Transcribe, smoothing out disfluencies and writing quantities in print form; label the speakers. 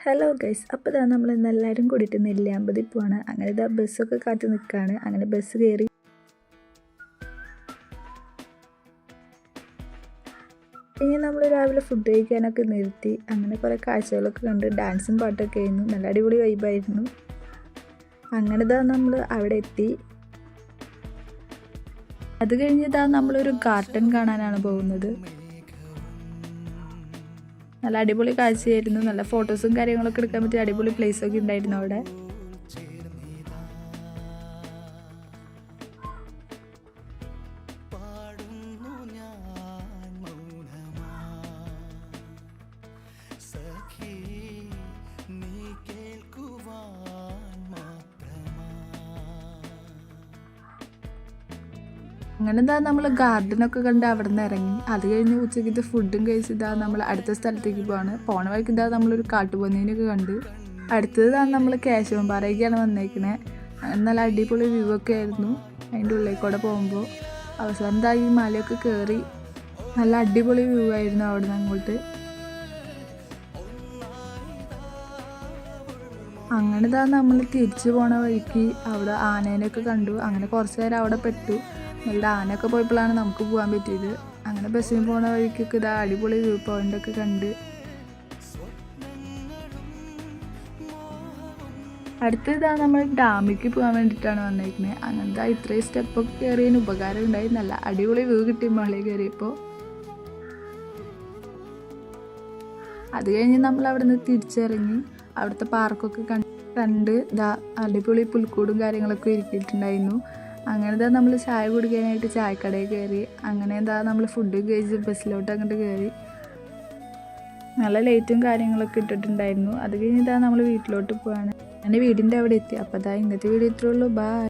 Speaker 1: Hello guys, അപ്പോൾ ഇതാ നമ്മൾ ഇന്ന് എല്ലാവരും കൂടിയിട്ട് നെല്ലിയാമ്പതി പോവാണ്. അങ്ങനെ ഇതാ ബസ്സൊക്കെ കാത്തു നിൽക്കുകയാണ്. അങ്ങനെ ബസ് കയറി ഇനി നമ്മൾ രാവിലെ ഫുഡ് കഴിക്കാനൊക്കെ നിർത്തി. അങ്ങനെ കുറേ കാഴ്ചകളൊക്കെ കണ്ട് ഡാൻസും പാട്ടൊക്കെ ആയിരുന്നു. നല്ല അടിപൊളി വൈബായിരുന്നു. അങ്ങനെ ഇതാ നമ്മൾ അവിടെ എത്തി. അത് കഴിഞ്ഞിതാ നമ്മളൊരു ഗാർഡൻ കാണാനാണ് പോകുന്നത്. നല്ല അടിപൊളി കാഴ്ചയായിരുന്നു. നല്ല ഫോട്ടോസും കാര്യങ്ങളൊക്കെ എടുക്കാൻ പറ്റിയ അടിപൊളി പ്ലേസൊക്കെ ഉണ്ടായിരുന്നു അവിടെ. അങ്ങനെ ഇതാ നമ്മൾ ഗാർഡനൊക്കെ കണ്ട് അവിടെ നിന്ന് ഇറങ്ങി. അത് കഴിഞ്ഞ് ഉച്ചയ്ക്കത്തെ ഫുഡും കഴിച്ചിതാ നമ്മൾ അടുത്ത സ്ഥലത്തേക്ക് പോവാണ്. പോണ വഴിക്ക് ഇതാ നമ്മളൊരു കാട്ടുപന്നീനൊക്കെ കണ്ട്. അടുത്തതാണ് നമ്മൾ കേശവൻപാറയ്ക്കാണ് വന്നേക്കണേ. നല്ല അടിപൊളി വ്യൂ ഒക്കെ ആയിരുന്നു. അതിൻ്റെ ഉള്ളിൽ കൂടെ പോകുമ്പോൾ അവസാനം ഇതാ ഈ മലയൊക്കെ കയറി നല്ല അടിപൊളി വ്യൂ ആയിരുന്നു അവിടെ നിന്ന് അങ്ങോട്ട്. അങ്ങനെ ഇതാ നമ്മൾ തിരിച്ചു പോണ വഴിക്ക് അവിടെ ആനേനെയൊക്കെ കണ്ടു. അങ്ങനെ കുറച്ച് നേരം അവിടെ പെട്ടു. നല്ല ആനയൊക്കെ പോയപ്പോഴാണ് നമുക്ക് പോകാൻ പറ്റിയത്. അങ്ങനെ ബസ്സിന് പോണ വഴിക്കൊക്കെ ഇതാ അടിപൊളി വ്യൂ പോയിൻ്റൊക്കെ കണ്ട്. അടുത്തതാ നമ്മൾ ഡാമിലേക്ക് പോകാൻ വേണ്ടിയിട്ടാണ് വന്നിരിക്കുന്നത്. അങ്ങനത്തെ ഇത്രയും സ്റ്റെപ്പൊക്കെ കയറിയതിന് ഉപകാരം ഉണ്ടായി. നല്ല അടിപൊളി വ്യൂ കിട്ടി മലയിൽ കയറിയപ്പോൾ. അത് കഴിഞ്ഞ് നമ്മൾ അവിടെ നിന്ന് തിരിച്ചിറങ്ങി അവിടുത്തെ പാർക്കൊക്കെ കണ്ട് ഇതാ അടിപൊളി പുൽക്കൂടും കാര്യങ്ങളൊക്കെ ഒരുക്കിയിട്ടുണ്ടായിരുന്നു. അങ്ങനെ ഇതാ നമ്മൾ ചായ കുടിക്കാനായിട്ട് ചായക്കടയിൽ കയറി. അങ്ങനെ എന്താ നമ്മൾ ഫുഡ് കഴിച്ച് ബസ്സിലോട്ട് അങ്ങോട്ട് കയറി. നല്ല ലൈറ്റും കാര്യങ്ങളൊക്കെ ഇട്ടിട്ടുണ്ടായിരുന്നു. അത് കഴിഞ്ഞിട്ടാ നമ്മൾ വീട്ടിലോട്ട് പോവാണ്. അങ്ങനെ വീടിൻ്റെ അവിടെ എത്തി. അപ്പോൾ അതാ ഇന്നത്തെ വീഡിയോ ഇത്രയുള്ളൂ. ബൈ.